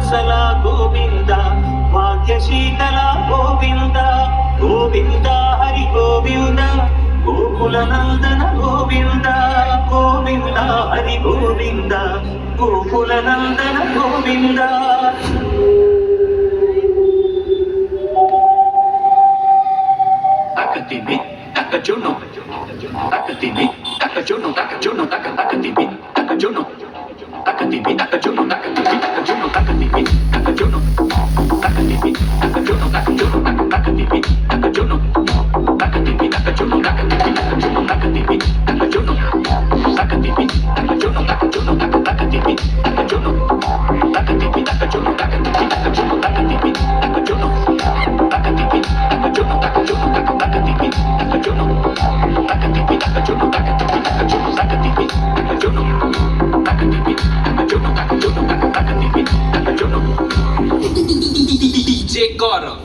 Vatsala Govinda భాగ్యశీతల Govinda Govinda Hari Govinda Gokula Nandana Govinda Govinda Hari Govinda Gokula Nandana Govinda takatimi takajono takatimi takajono takajono takatimi takajono takatimi takajono takatimi takajono takatimi takajono takatimi takajono takajono takatimi takajono takatimi takajono takatimi takajono takatimi takajono takatimi takajono takajono takatimi takajono takatimi takajono takatimi takajono takatimi takajono takatimi takajono takajono takatimi takajono takatimi takajono takatimi takajono takatimi takajono takatimi takajono takajono takatimi takajono DJ Gaurav